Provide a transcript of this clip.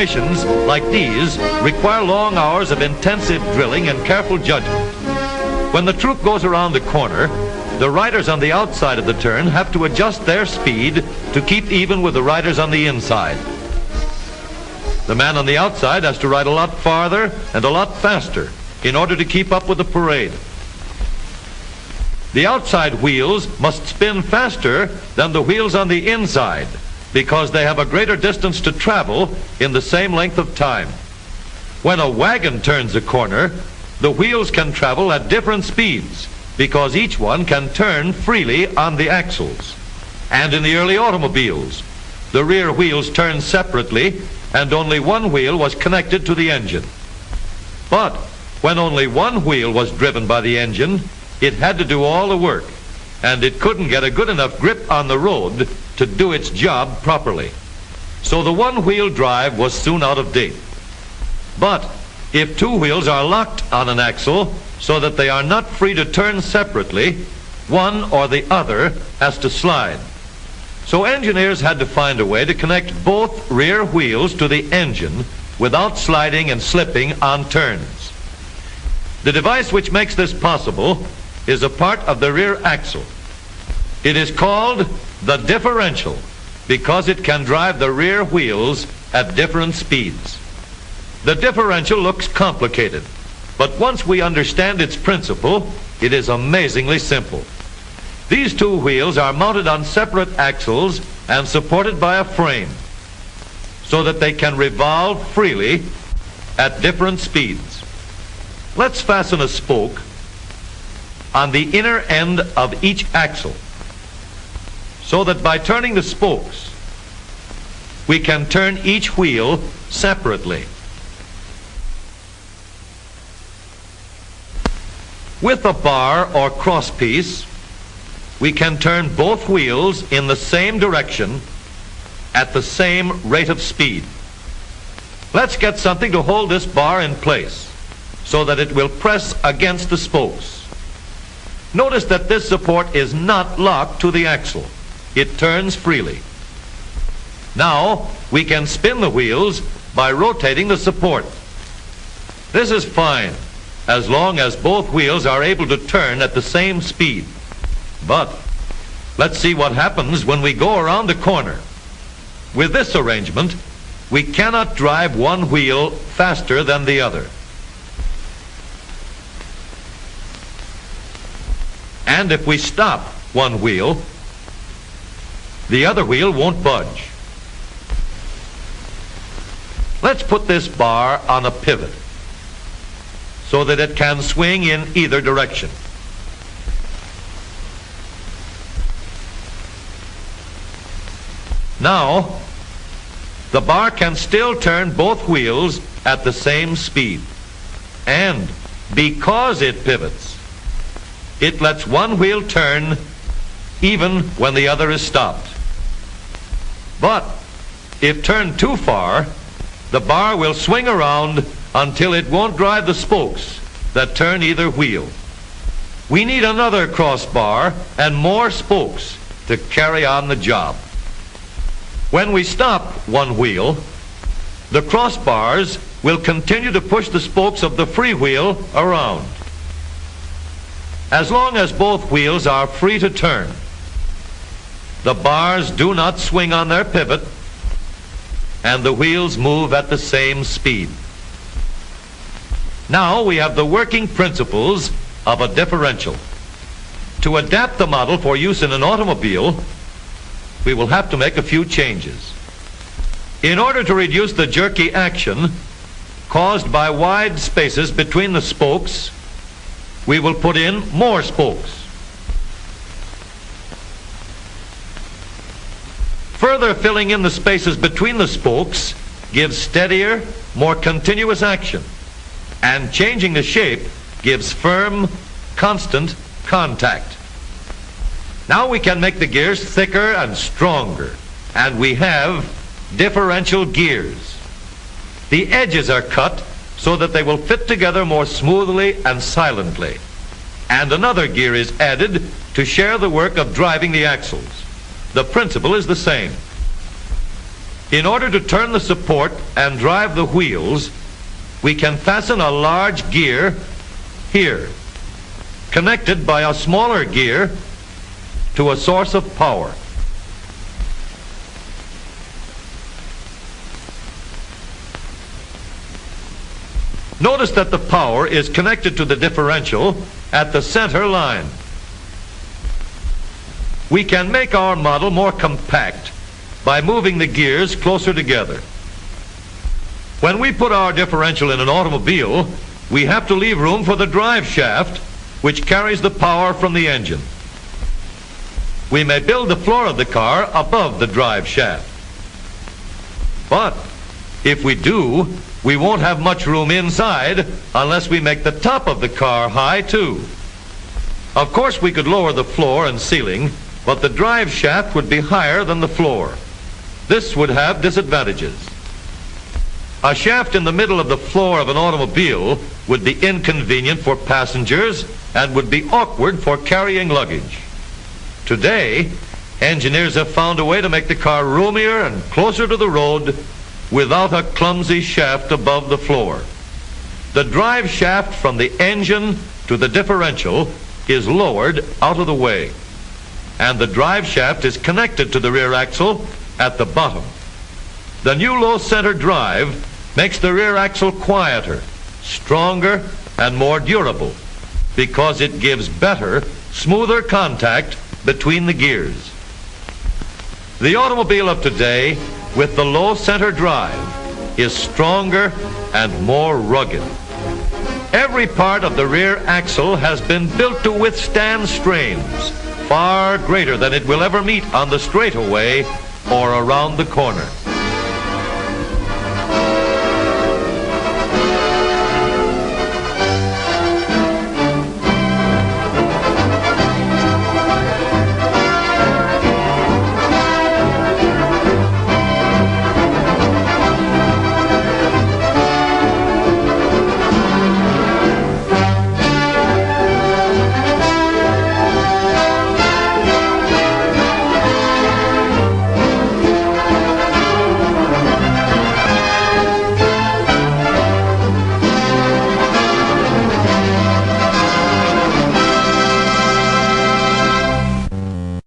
Operations like these require long hours of intensive drilling and careful judgment. When the troop goes around the corner, the riders on the outside of the turn have to adjust their speed to keep even with the riders on the inside. The man on the outside has to ride a lot farther and a lot faster in order to keep up with the parade. The outside wheels must spin faster than the wheels on the inside because they have a greater distance to travel in the same length of time. When a wagon turns a corner, the wheels can travel at different speeds because each one can turn freely on the axles. And in the early automobiles, the rear wheels turned separately and only one wheel was connected to the engine. But when only one wheel was driven by the engine, it had to do all the work, and it couldn't get a good enough grip on the road to do its job properly. So the one-wheel drive was soon out of date. But if two wheels are locked on an axle so that they are not free to turn separately, one or the other has to slide. So engineers had to find a way to connect both rear wheels to the engine without sliding and slipping on turns. The device which makes this possible is a part of the rear axle. It is called the differential because it can drive the rear wheels at different speeds. The differential looks complicated, but once we understand its principle, it is amazingly simple. These two wheels are mounted on separate axles and supported by a frame so that they can revolve freely at different speeds. Let's fasten a spoke on the inner end of each axle so that by turning the spokes, we can turn each wheel separately. With a bar or crosspiece, we can turn both wheels in the same direction at the same rate of speed. Let's get something to hold this bar in place so that it will press against the spokes. Notice that this support is not locked to the axle. It turns freely. Now we can spin the wheels by rotating the support. This is fine as long as both wheels are able to turn at the same speed. But let's see what happens when we go around the corner. With this arrangement, we cannot drive one wheel faster than the other. And if we stop one wheel, the other wheel won't budge. Let's put this bar on a pivot so that it can swing in either direction. Now, the bar can still turn both wheels at the same speed. And because it pivots, it lets one wheel turn even when the other is stopped. But if turned too far, the bar will swing around until it won't drive the spokes that turn either wheel. We need another crossbar and more spokes to carry on the job. When we stop one wheel, the crossbars will continue to push the spokes of the free wheel around. As long as both wheels are free to turn, the bars do not swing on their pivot and the wheels move at the same speed. Now we have the working principles of a differential. To adapt the model for use in an automobile, we will have to make a few changes. In order to reduce the jerky action caused by wide spaces between the spokes, we will put in more spokes. Further filling in the spaces between the spokes gives steadier, more continuous action, and changing the shape gives firm, constant contact. Now we can make the gears thicker and stronger, and we have differential gears. The edges are cut so that they will fit together more smoothly and silently. And another gear is added to share the work of driving the axles. The principle is the same. In order to turn the support and drive the wheels, we can fasten a large gear here, connected by a smaller gear to a source of power. Notice that the power is connected to the differential at the center line. We can make our model more compact by moving the gears closer together. When we put our differential in an automobile, we have to leave room for the drive shaft, which carries the power from the engine. We may build the floor of the car above the drive shaft. But if we do, we won't have much room inside unless we make the top of the car high too. Of course, we could lower the floor and ceiling, but the drive shaft would be higher than the floor. This would have disadvantages. A shaft in the middle of the floor of an automobile would be inconvenient for passengers and would be awkward for carrying luggage. Today, engineers have found a way to make the car roomier and closer to the road without a clumsy shaft above the floor. The drive shaft from the engine to the differential is lowered out of the way, and the drive shaft is connected to the rear axle at the bottom. The new low center drive makes the rear axle quieter, stronger, and more durable because it gives better, smoother contact between the gears. The automobile of today with the low center drive is stronger and more rugged. Every part of the rear axle has been built to withstand strains far greater than it will ever meet on the straightaway or around the corner.